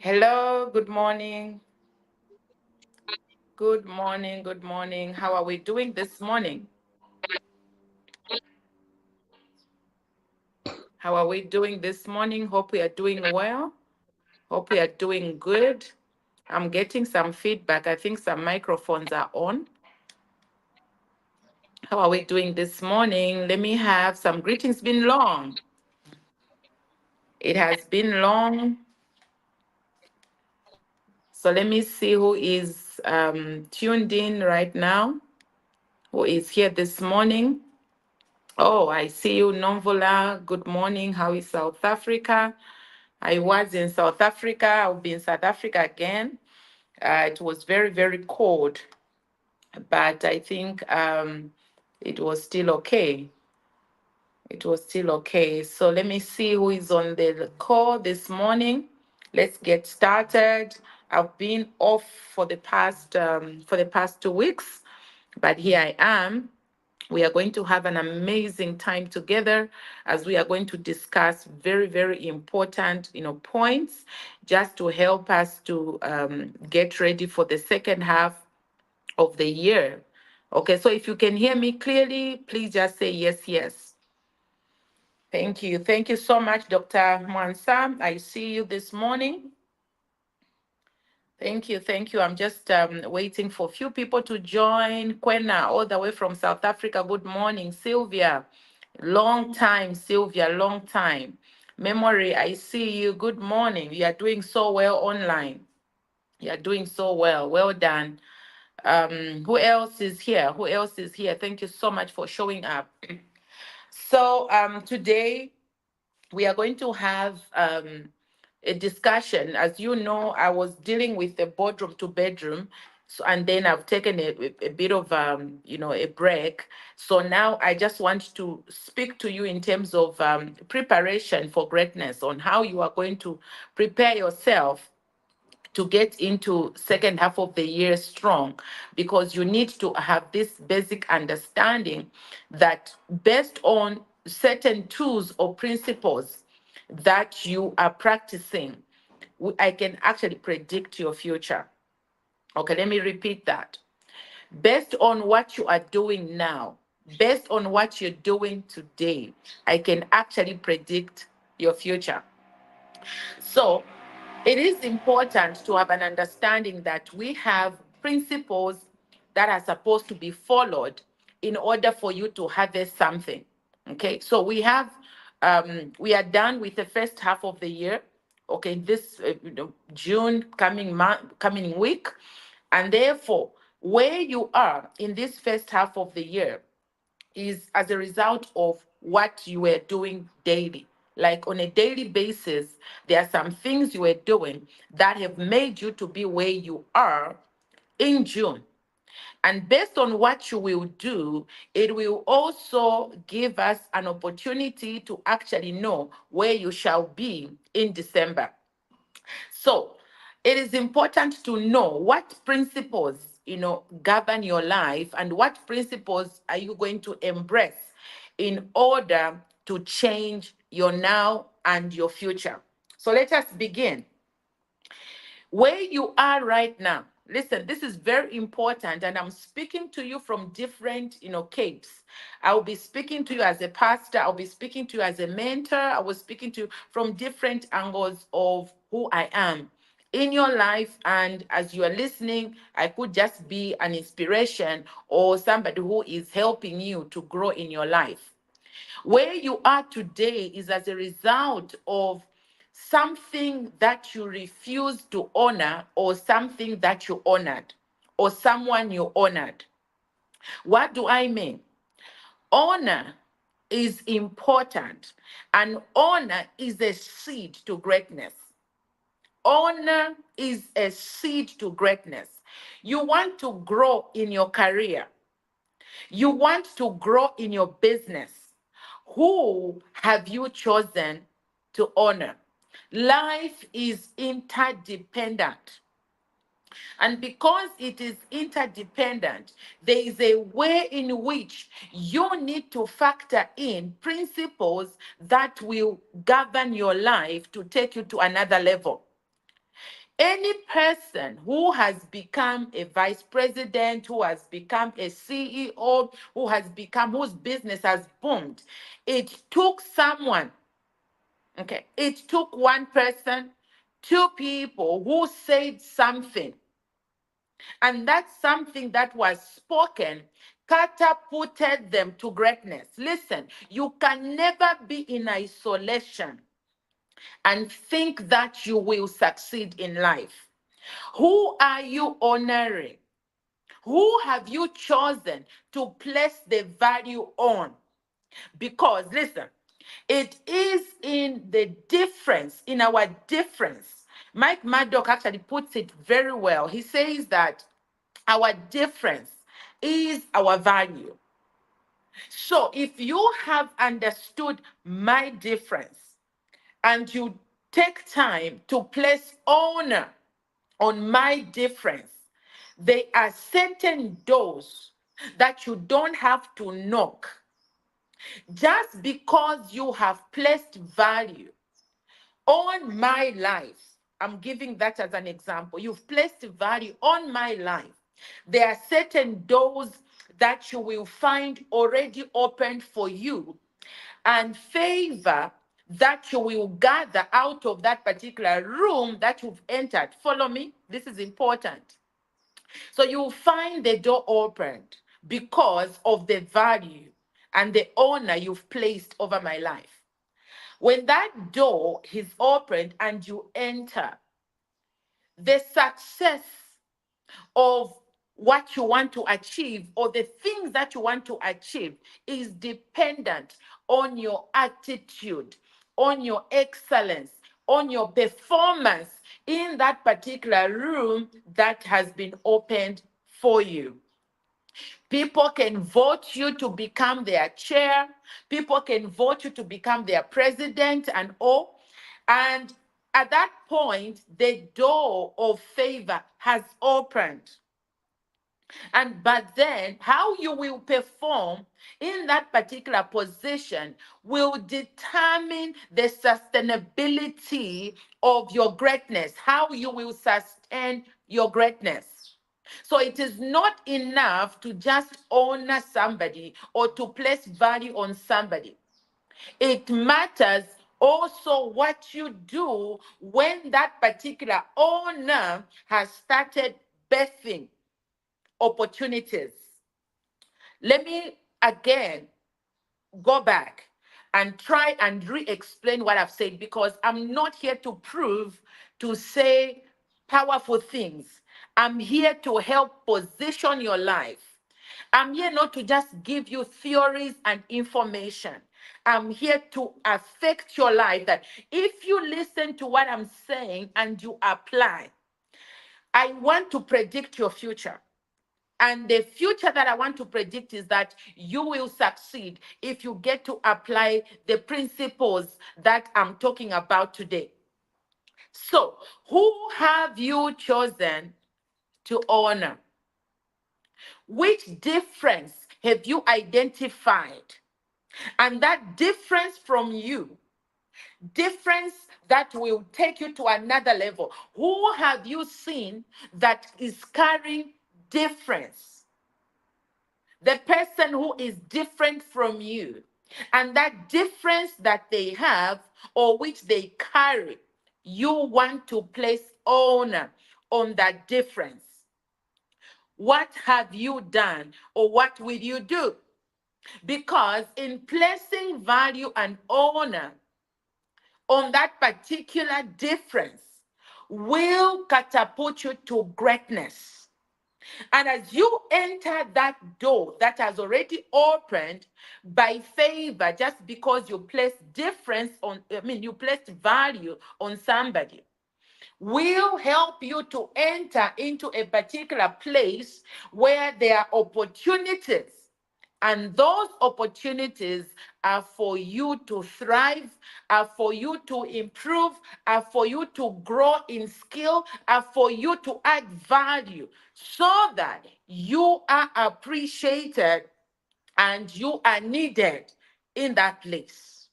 Hello, good morning. Good morning, good morning. How are we doing this morning? How are we doing this morning? Hope we are doing well. Hope we are doing good. I'm getting some feedback. I think some microphones are on. How are we doing this morning? Let me have some greetings. Been long. It has been long. So let me see who is tuned in right now, who is here this morning. Oh, I see you, Nomvola. Good morning. How is South Africa? I was in South Africa. I'll be in South Africa again. It was very, very cold, but I think it was still okay. It was still okay. So let me see who is on the call this morning. Let's get started. I've been off for the past 2 weeks, but here I am. We are going to have an amazing time together as we are going to discuss very, very important, points just to help us to get ready for the second half of the year. Okay, so if you can hear me clearly, please just say yes, yes. Thank you. Thank you so much, Dr. Mansa. I see you this morning. Thank you. Thank you. I'm just waiting for a few people to join. Kwena, all the way from South Africa. Good morning. Sylvia, long time. Sylvia, long time. Memory, I see you. Good morning. You are doing so well online. You are doing so well. Well done. Who else is here? Who else is here? Thank you so much for showing up. So today we are going to have a discussion. As you know, I was dealing with the boardroom to bedroom. So, and then I've taken a bit of, a break. So now I just want to speak to you in terms of preparation for greatness, on how you are going to prepare yourself to get into second half of the year strong, because you need to have this basic understanding that based on certain tools or principles that you are practicing, I can actually predict your future. Okay, let me repeat that. Based on what you are doing now, based on what you're doing today, I can actually predict your future. So it is important to have an understanding that we have principles that are supposed to be followed in order for you to harvest something. Okay, so we are done with the first half of the year. Okay, this June coming week, and therefore where you are in this first half of the year is as a result of what you were doing daily. Like on a daily basis, there are some things you were doing that have made you to be where you are in June. And based on what you will do, it will also give us an opportunity to actually know where you shall be in December. So it is important to know what principles, govern your life, and what principles are you going to embrace in order to change your now and your future. So let us begin. Where you are right now, listen, this is very important, and I'm speaking to you from different, capes. I'll be speaking to you as a pastor, I'll be speaking to you as a mentor, I was speaking to you from different angles of who I am in your life. And as you are listening, I could just be an inspiration or somebody who is helping you to grow in your life. Where you are today is as a result of something that you refused to honor, or something that you honored, or someone you honored. What do I mean? Honor is important, and honor is a seed to greatness. Honor is a seed to greatness. You want to grow in your career, you want to grow in your business. Who have you chosen to honor? Life is interdependent. And because it is interdependent, there is a way in which you need to factor in principles that will govern your life to take you to another level. Any person who has become a vice president, who has become a CEO, whose business has boomed, it took someone, okay, it took one person, two people who said something, and that something that was spoken catapulted them to greatness. Listen, you can never be in isolation and think that you will succeed in life. Who are you honoring? Who have you chosen to place the value on? Because listen, it is in the difference, in our difference. Mike Murdoch actually puts it very well. He says that our difference is our value. So if you have understood my difference and you take time to place honor on my difference, there are certain doors that you don't have to knock. Just because you have placed value on my life, I'm giving that as an example. You've placed value on my life. There are certain doors that you will find already opened for you, and favor that you will gather out of that particular room that you've entered. Follow me? This is important. So you will find the door opened because of the value and the honor you've placed over my life. When that door is opened and you enter, the success of what you want to achieve or the things that you want to achieve is dependent on your attitude, on your excellence, on your performance in that particular room that has been opened for you. People can vote you to become their chair. People can vote you to become their president and all. And at that point, the door of favor has opened. And but then how you will perform in that particular position will determine the sustainability of your greatness, how you will sustain your greatness. So it is not enough to just honor somebody or to place value on somebody. It matters also what you do when that particular honor has started birthing opportunities. Let me again go back and try and re-explain what I've said, because I'm not here to prove, to say powerful things. I'm here to help position your life. I'm here not to just give you theories and information. I'm here to affect your life, that if you listen to what I'm saying and you apply, I want to predict your future. And the future that I want to predict is that you will succeed if you get to apply the principles that I'm talking about today. So, who have you chosen to honor? Which difference have you identified? And that difference from you, difference that will take you to another level. Who have you seen that is carrying difference? The person who is different from you, and that difference that they have or which they carry, you want to place honor on that difference. What have you done or what will you do? Because in placing value and honor on that particular difference will catapult you to greatness. And as you enter that door that has already opened by favor, just because you place difference on, you placed value on somebody, will help you to enter into a particular place where there are opportunities. And those opportunities are for you to thrive, are for you to improve, are for you to grow in skill, are for you to add value so that you are appreciated and you are needed in that place.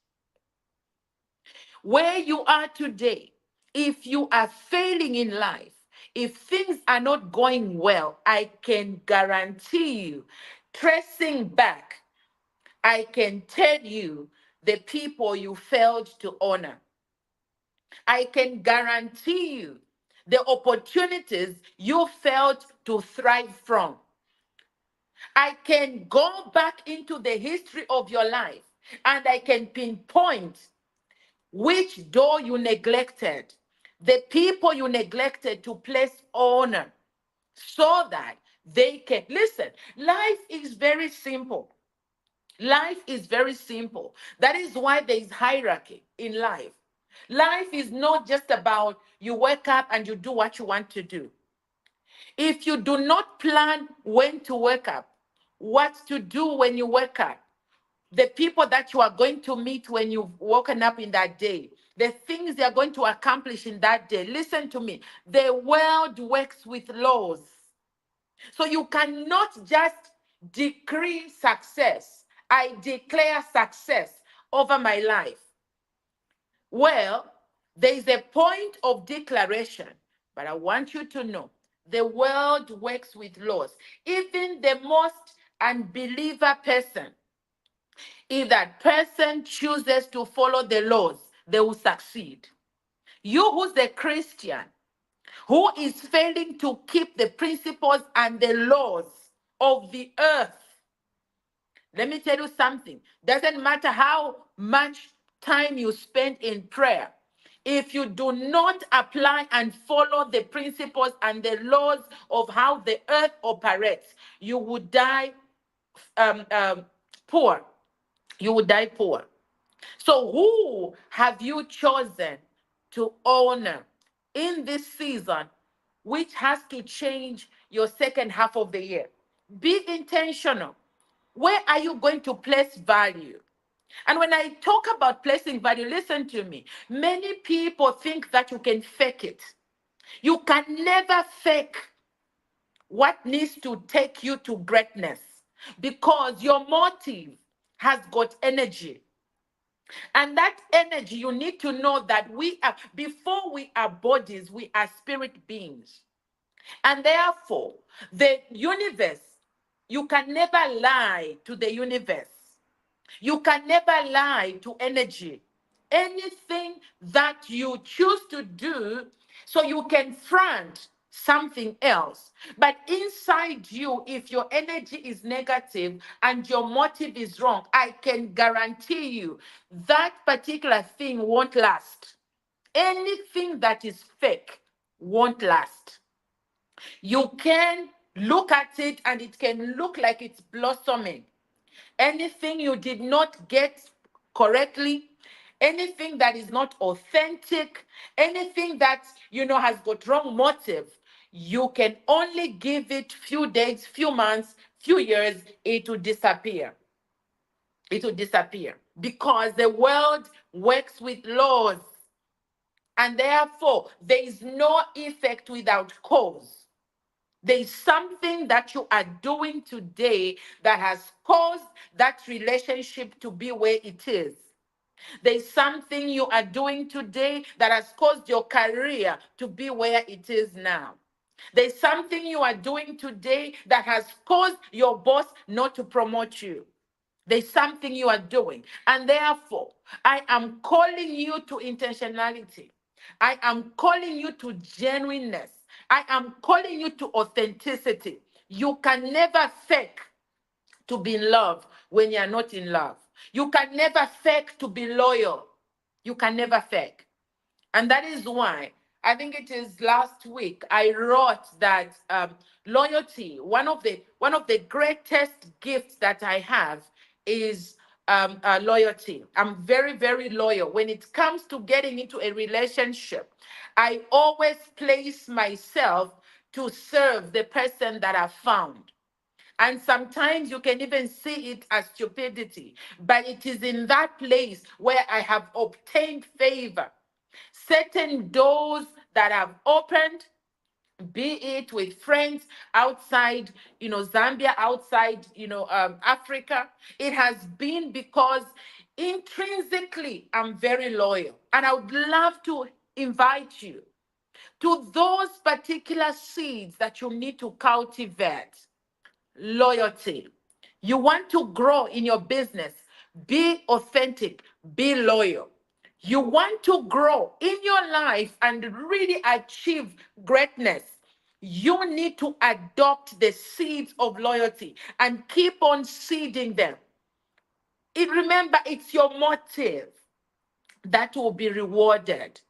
Where you are today If you are failing in life, if things are not going well, I can guarantee you, tracing back, I can tell you the people you failed to honor. I can guarantee you the opportunities you failed to thrive from. I can go back into the history of your life and I can pinpoint which door you neglected, the people you neglected to place honor so that they can listen. Life is very simple. Life is very simple. That is why there is hierarchy in life. Life is not just about you wake up and you do what you want to do. If you do not plan when to wake up, what to do when you wake up, the people that you are going to meet when you've woken up in that day, the things they are going to accomplish in that day. Listen to me. The world works with laws. So you cannot just decree success. I declare success over my life. Well, there is a point of declaration, but I want you to know the world works with laws. Even the most unbeliever person, if that person chooses to follow the laws, they will succeed. You who's a Christian, who is failing to keep the principles and the laws of the earth, let me tell you something. Doesn't matter how much time you spend in prayer. If you do not apply and follow the principles and the laws of how the earth operates, you would die um, um, poor. You would die poor. So, who have you chosen to honor in this season, which has to change your second half of the year? Be intentional. Where are you going to place value? And when I talk about placing value, listen to me. Many people think that you can fake it. You can never fake what needs to take you to greatness because your motive has got energy. And that energy, you need to know that we are, before we are bodies, we are spirit beings. And therefore, the universe, you can never lie to the universe. You can never lie to energy. Anything that you choose to do, so you can front something else. But inside you, if your energy is negative and your motive is wrong, I can guarantee you that particular thing won't last. Anything that is fake won't last. You can look at it and it can look like it's blossoming. Anything you did not get correctly, anything that is not authentic, anything that has got wrong motive, you can only give it few days, few months, few years, it will disappear. It will disappear because the world works with laws, and therefore there is no effect without cause. There's something that you are doing today that has caused that relationship to be where it is. There's something you are doing today that has caused your career to be where it is now. There's something you are doing today that has caused your boss not to promote you. There's something you are doing. And therefore, I am calling you to intentionality. I am calling you to genuineness. I am calling you to authenticity. You can never fake to be in love when you are not in love. You can never fake to be loyal. You can never fake. And that is why I think it is last week I wrote that loyalty, one of the greatest gifts that I have is loyalty. I'm very, very loyal. When it comes to getting into a relationship, I always place myself to serve the person that I found. And sometimes you can even see it as stupidity, but it is in that place where I have obtained favor. Certain doors that have opened, be it with friends outside, Zambia, outside, Africa, it has been because intrinsically I'm very loyal. And I would love to invite you to those particular seeds that you need to cultivate. Loyalty. You want to grow in your business, be authentic, be loyal. You want to grow in your life and really achieve greatness. You need to adopt the seeds of loyalty and keep on seeding them. Remember, it's your motive that will be rewarded.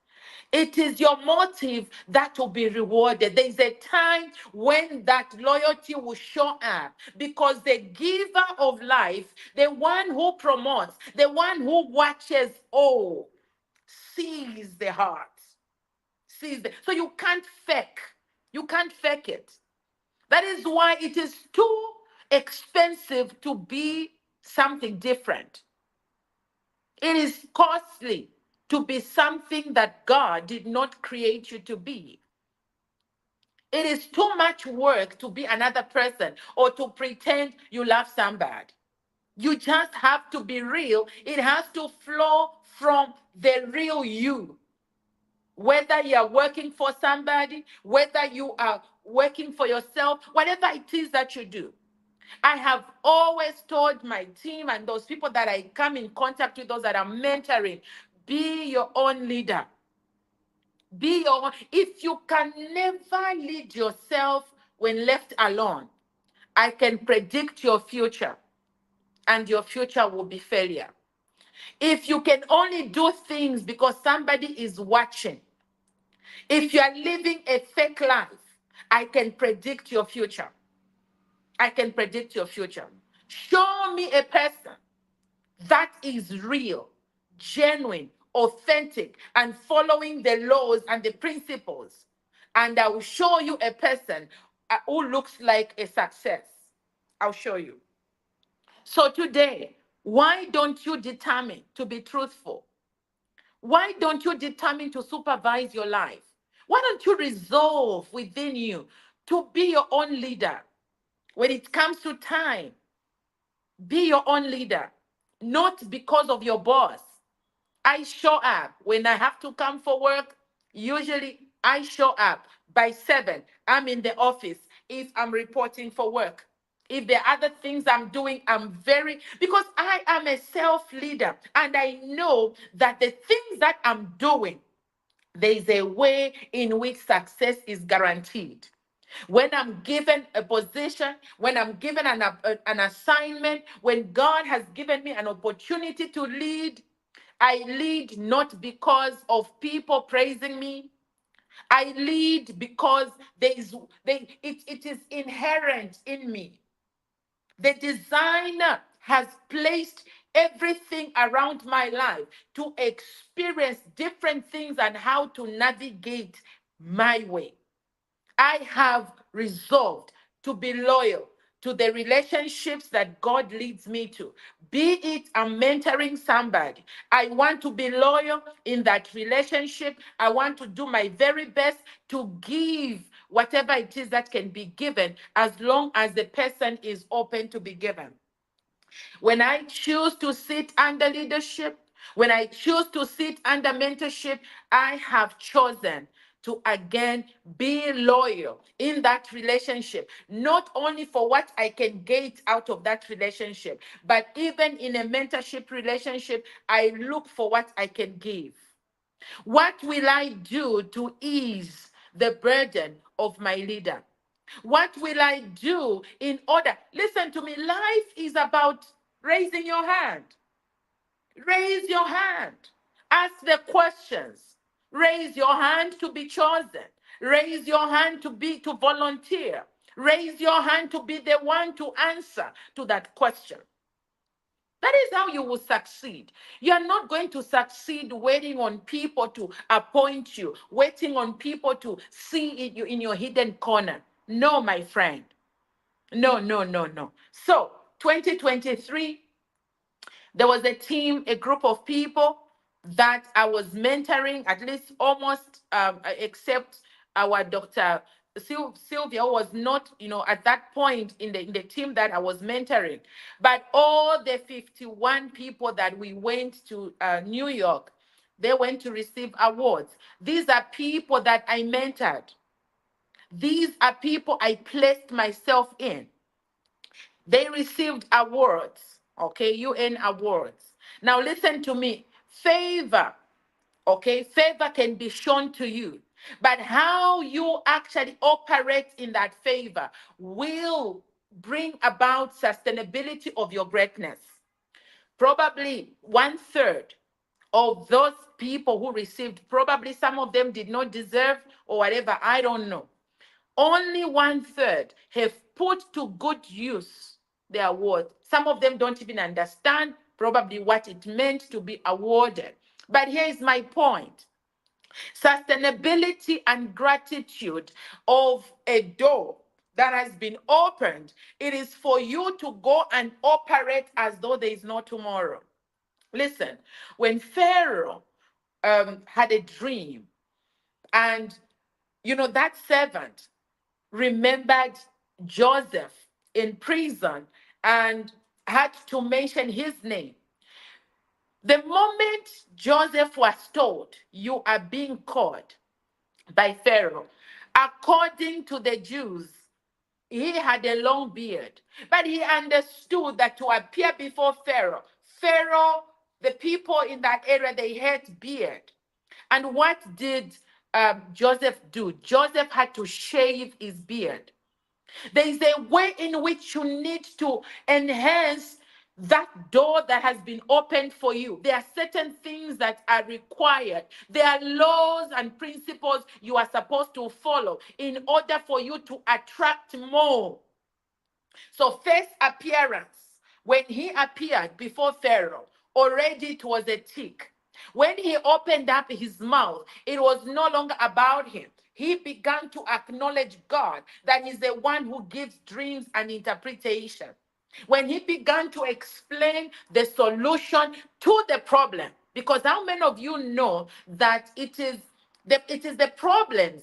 It is your motive that will be rewarded. There's a time when that loyalty will show up because the giver of life, the one who promotes, the one who watches all, sees the heart. So you can't fake. You can't fake it. That is why it is too expensive to be something different. It is costly to be something that God did not create you to be. It is too much work to be another person or to pretend you love somebody. You just have to be real. It has to flow from the real you. Whether you are working for somebody, whether you are working for yourself, whatever it is that you do. I have always told my team and those people that I come in contact with, those that I'm mentoring, be your own leader. Be your own. If you can never lead yourself when left alone, I can predict your future, and your future will be failure. If you can only do things because somebody is watching, if you are living a fake life, I can predict your future. I can predict your future. Show me a person that is real, genuine, authentic, and following the laws and the principles. And I will show you a person who looks like a success. I'll show you. So today, why don't you determine to be truthful? Why don't you determine to supervise your life? Why don't you resolve within you to be your own leader? When it comes to time, be your own leader, not because of your boss. I show up when I have to come for work. Usually, I show up by 7. I'm in the office if I'm reporting for work. If there are other things I'm doing, because I am a self leader and I know that the things that I'm doing, there is a way in which success is guaranteed. When I'm given a position, when I'm given an assignment, when God has given me an opportunity to lead, I lead not because of people praising me. I lead because it is inherent in me. The designer has placed everything around my life to experience different things and how to navigate my way. I have resolved to be loyal to the relationships that God leads me to. Be it I'm mentoring somebody, I want to be loyal in that relationship. I want to do my very best to give whatever it is that can be given as long as the person is open to be given. When I choose to sit under leadership, when I choose to sit under mentorship, I have chosen to again be loyal in that relationship, not only for what I can get out of that relationship, but even in a mentorship relationship, I look for what I can give. What will I do to ease the burden of my leader? What will I do in order? Listen to me, life is about raising your hand. Raise your hand. Ask the questions. Raise your hand to be chosen. Raise your hand to volunteer. Raise your hand to be the one to answer to that question. That is how you will succeed. You are not going to succeed waiting on people to appoint you, waiting on people to see you in your hidden corner. No, my friend. No, no, no, no. So, 2023, there was a team, a group of people that I was mentoring, at least almost, except our Dr. Sylvia was not, at that point in the team that I was mentoring. But all the 51 people that we went to New York They went to receive awards. These are people that I mentored. These are people I placed myself in. They received awards, okay, UN awards. Now, listen to me. Favor, okay, favor can be shown to you, but how you actually operate in that favor will bring about sustainability of your greatness. Probably one third of those people who received, probably some of them did not deserve or whatever, I don't know. Only one third have put to good use the award. Some of them don't even understand probably what it meant to be awarded. But here is my point. Sustainability and gratitude of a door that has been opened, it is for you to go and operate as though there is no tomorrow. Listen, when Pharaoh had a dream, and that servant remembered Joseph in prison and had to mention his name. The moment Joseph was told, "You are being caught by Pharaoh," according to the Jews, he had a long beard, but he understood that to appear before Pharaoh, the people in that area, they had beard. And what did Joseph do? Joseph had to shave his beard. There is a way in which you need to enhance that door that has been opened for you. There are certain things that are required. There are laws and principles you are supposed to follow in order for you to attract more. So, first appearance, when he appeared before Pharaoh, already it was a tick. When he opened up his mouth, it was no longer about him. He began to acknowledge God, that he's the one who gives dreams and interpretation. When he began to explain the solution to the problem, because how many of you know that it is the problems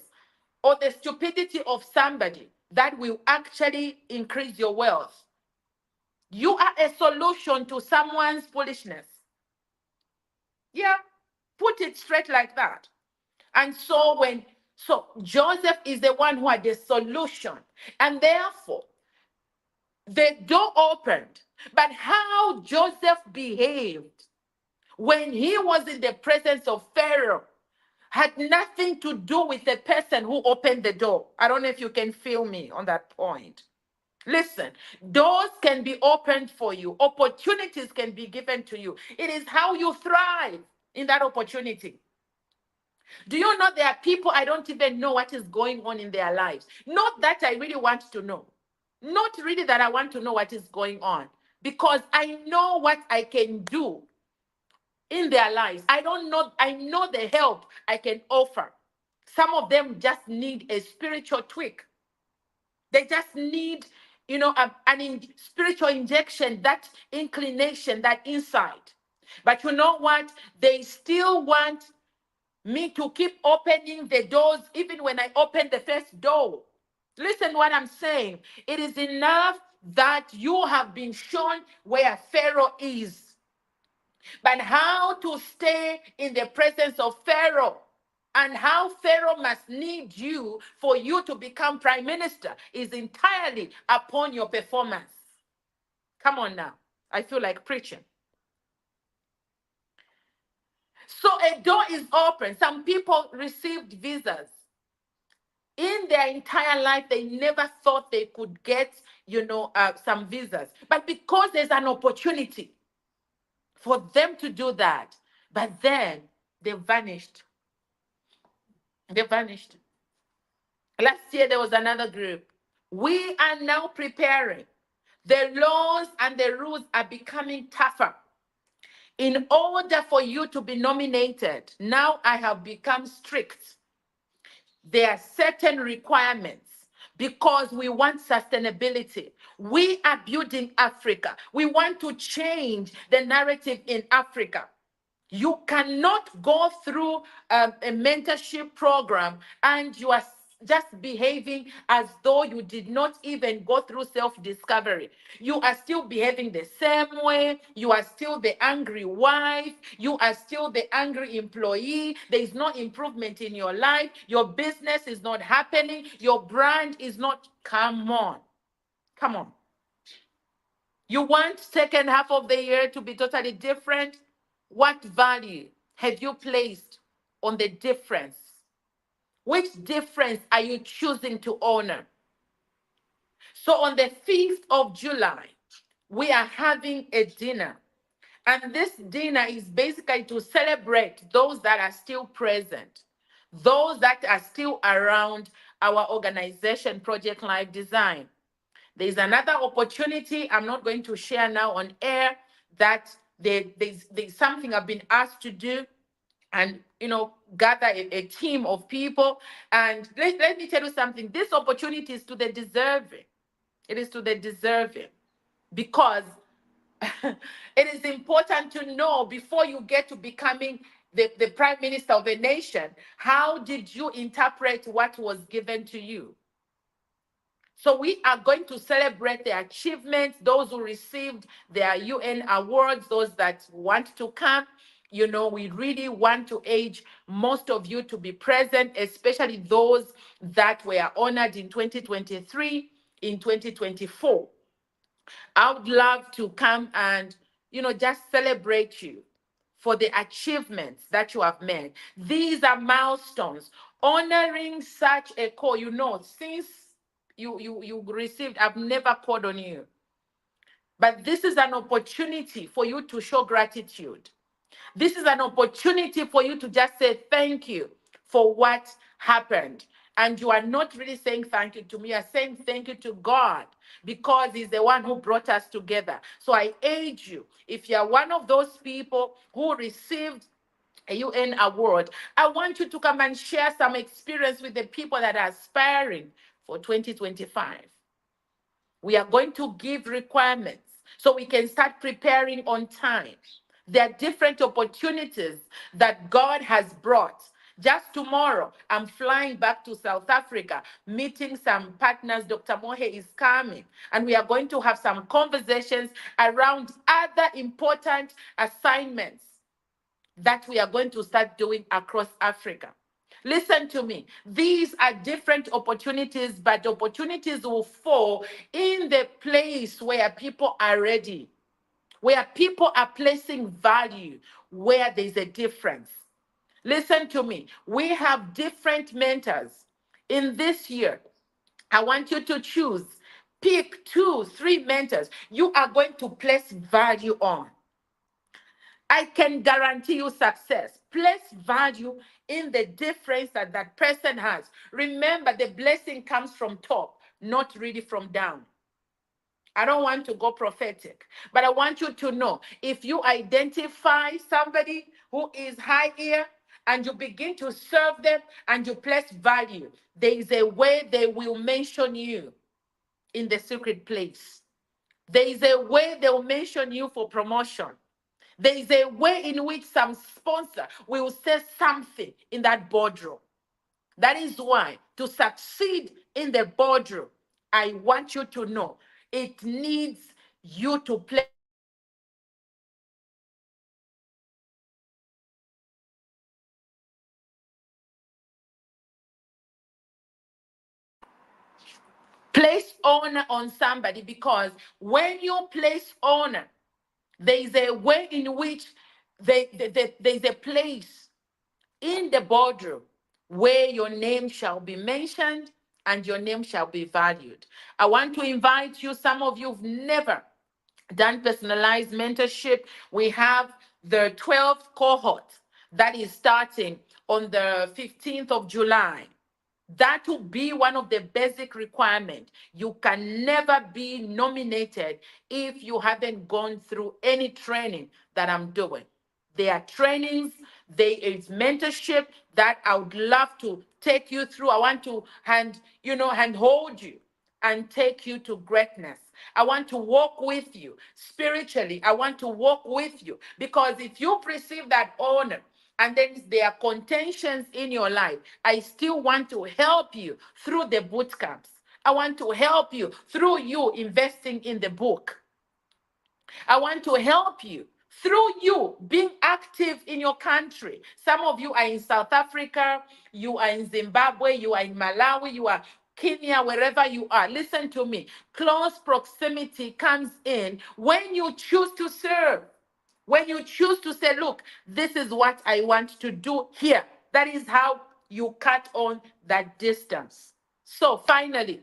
or the stupidity of somebody that will actually increase your wealth? You are a solution to someone's foolishness. Yeah, put it straight like that. And so Joseph is the one who had the solution, and therefore the door opened. But how Joseph behaved when he was in the presence of Pharaoh had nothing to do with the person who opened the door. I don't know if you can feel me on that point. Listen, doors can be opened for you, opportunities can be given to you. It is how you thrive in that opportunity. Do you know there are people I don't even know what is going on in their lives? Not that I really want to know. Not really that I want to know what is going on, because I know what I can do in their lives. I know the help I can offer. Some of them just need a spiritual tweak. They just need, spiritual injection, that inclination, that insight. But you know what? They still want me to keep opening the doors, even when I open the first door. Listen what I'm saying. It is enough that you have been shown where Pharaoh is, but how to stay in the presence of Pharaoh and how Pharaoh must need you for you to become prime minister is entirely upon your performance. Come on now. I feel like preaching. So a door is open. Some people received visas. In their entire life, they never thought they could get, some visas. But because there's an opportunity for them to do that, but then they vanished. They vanished. Last year, there was another group. We are now preparing. The laws and the rules are becoming tougher. In order for you to be nominated, now I have become strict. There are certain requirements because we want sustainability. We are building Africa. We want to change the narrative in Africa. You cannot go through a mentorship program and you are just behaving as though you did not even go through self-discovery. You are still behaving the same way. You are still the angry wife. You are still the angry employee. There is no improvement in your life. Your business is not happening. Your brand is not. Come on. Come on. You want second half of the year to be totally different? What value have you placed on the difference? Which difference are you choosing to honor? So on the 5th of July, we are having a dinner. And this dinner is basically to celebrate those that are still present, those that are still around our organization, Project Life Design. There's another opportunity I'm not going to share now on air, that there's something I've been asked to do, and gather a team of people. And let me tell you something, this opportunity is to the deserving. It is to the deserving, because it is important to know, before you get to becoming the prime minister of a nation, how did you interpret what was given to you? So we are going to celebrate the achievements, those who received their UN awards, those that want to come. We really want to urge most of you to be present, especially those that were honored in 2023, in 2024. I would love to come and, just celebrate you for the achievements that you have made. These are milestones. Honoring such a call, since you received, I've never called on you. But this is an opportunity for you to show gratitude. This is an opportunity for you to just say thank you for what happened. And you are not really saying thank you to me, you are saying thank you to God, because He's the one who brought us together. So I urge you, if you are one of those people who received a UN award, I want you to come and share some experience with the people that are aspiring for 2025. We are going to give requirements so we can start preparing on time. There are different opportunities that God has brought. Just tomorrow, I'm flying back to South Africa, meeting some partners. Dr. Mohe is coming, and we are going to have some conversations around other important assignments that we are going to start doing across Africa. Listen to me. These are different opportunities, but opportunities will fall in the place where people are ready, where people are placing value, where there's a difference. Listen to me. We have different mentors. In this year, I want you to choose, pick 2, 3 mentors you are going to place value on. I can guarantee you success. Place value in the difference that that person has. Remember, the blessing comes from top, not really from down. I don't want to go prophetic, but I want you to know, if you identify somebody who is high here and you begin to serve them and you place value, there is a way they will mention you in the secret place. There is a way they will mention you for promotion. There is a way in which some sponsor will say something in that boardroom. That is why, to succeed in the boardroom, I want you to know it needs you to place honor on somebody, because when you place honor, there is a way in which there's a place in the boardroom where your name shall be mentioned and your name shall be valued. I want to invite you, some of you have never done personalized mentorship. We have the 12th cohort that is starting on the 15th of July. That will be one of the basic requirements. You can never be nominated if you haven't gone through any training that I'm doing. There are trainings, there is mentorship that I would love to take you through. I want to hand hold you and take you to greatness. I want to walk with you spiritually. I want to walk with you, because if you perceive that honor, and then there are contentions in your life, I still want to help you through the boot camps. I want to help you through you investing in the book. I want to help you through you being active in your country. Some of you are in South Africa, you are in Zimbabwe, you are in Malawi, you are Kenya, wherever you are. Listen to me. Close proximity comes in when you choose to serve. When you choose to say, look, this is what I want to do here. That is how you cut on that distance. So finally,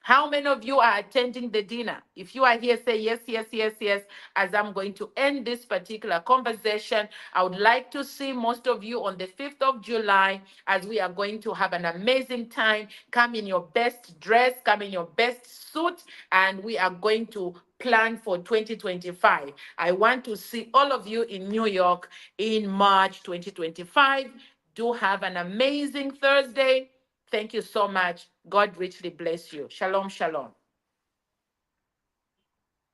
how many of you are attending the dinner? If you are here, say yes, yes, yes, yes. As I'm going to end this particular conversation, I would like to see most of you on the 5th of July as we are going to have an amazing time. Come in your best dress, come in your best suit, and we are going to plan for 2025. I want to see all of you in New York in March 2025. Do have an amazing Thursday. Thank you so much. God richly bless you. Shalom, shalom.